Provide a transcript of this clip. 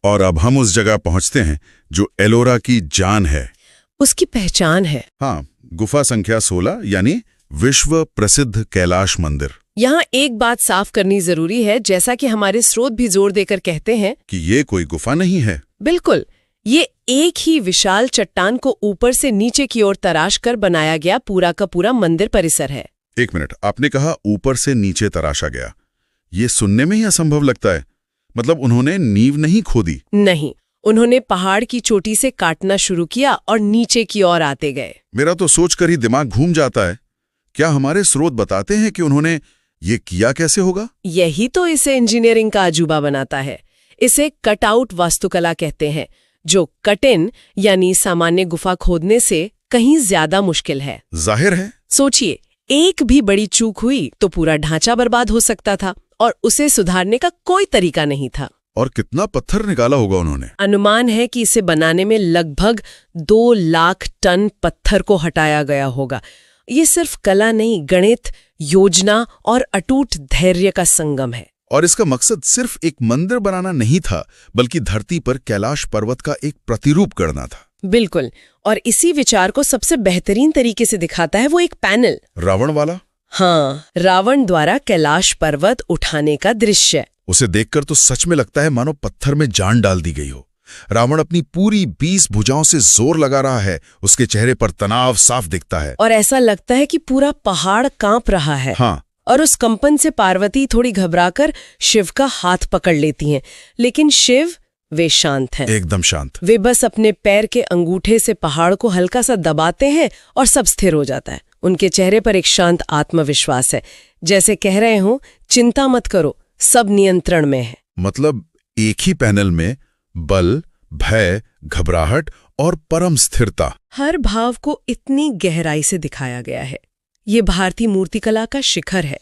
और अब हम उस जगह पहुंचते हैं जो एलोरा की जान है, उसकी पहचान है। हाँ, गुफा संख्या 16 यानी विश्व प्रसिद्ध कैलाश मंदिर। यहाँ एक बात साफ करनी जरूरी है, जैसा कि हमारे स्रोत भी जोर देकर कहते हैं कि ये कोई गुफा नहीं है। बिल्कुल, ये एक ही विशाल चट्टान को ऊपर से नीचे की ओर तराश कर बनाया गया पूरा का पूरा मंदिर परिसर है। एक मिनट, आपने कहा ऊपर से नीचे तराशा गया। ये सुनने में ही असंभव लगता है। मतलब उन्होंने नींव नहीं खोदी? नहीं, उन्होंने पहाड़ की चोटी से काटना शुरू किया और नीचे की ओर आते गए। मेरा तो सोचकर ही दिमाग घूम जाता है। क्या हमारे स्रोत बताते हैं कि उन्होंने ये किया कैसे होगा? यही तो इसे इंजीनियरिंग का अजूबा बनाता है। इसे कटआउट वास्तुकला कहते हैं, जो कट इन यानी सामान्य गुफा खोदने से कहीं ज्यादा मुश्किल है। जाहिर है। सोचिए, एक भी बड़ी चूक हुई तो पूरा ढांचा बर्बाद हो सकता था और उसे सुधारने का कोई तरीका नहीं था। और कितना पत्थर निकाला होगा उन्होंने? अनुमान है कि इसे बनाने में लगभग 2 लाख टन पत्थर को हटाया गया होगा। ये सिर्फ कला नहीं, गणित, योजना और अटूट धैर्य का संगम है। और इसका मकसद सिर्फ एक मंदिर बनाना नहीं था, बल्कि धरती पर कैलाश पर्वत का एक प्रतिरूप करना था। बिल्कुल, और इसी विचार को सबसे बेहतरीन तरीके से दिखाता है वो एक पैनल। रावण वाला? हाँ, रावण द्वारा कैलाश पर्वत उठाने का दृश्य। उसे देखकर तो सच में लगता है मानो पत्थर में जान डाल दी गई हो। रावण अपनी पूरी 20 भुजाओं से जोर लगा रहा है। उसके चेहरे पर तनाव साफ दिखता है और ऐसा लगता है कि पूरा पहाड़ कांप रहा है। हाँ। और उस कंपन से पार्वती थोड़ी घबराकर शिव का हाथ पकड़ लेती हैं, लेकिन शिव, वे शांत हैं, एकदम शांत। वे बस अपने पैर के अंगूठे से पहाड़ को हल्का सा दबाते हैं और सब स्थिर हो जाता है। उनके चेहरे पर एक शांत आत्मविश्वास है, जैसे कह रहे हो, चिंता मत करो, सब नियंत्रण में है। मतलब एक ही पैनल में बल, भय, घबराहट और परम स्थिरता, हर भाव को इतनी गहराई से दिखाया गया है। ये भारतीय मूर्तिकला का शिखर है।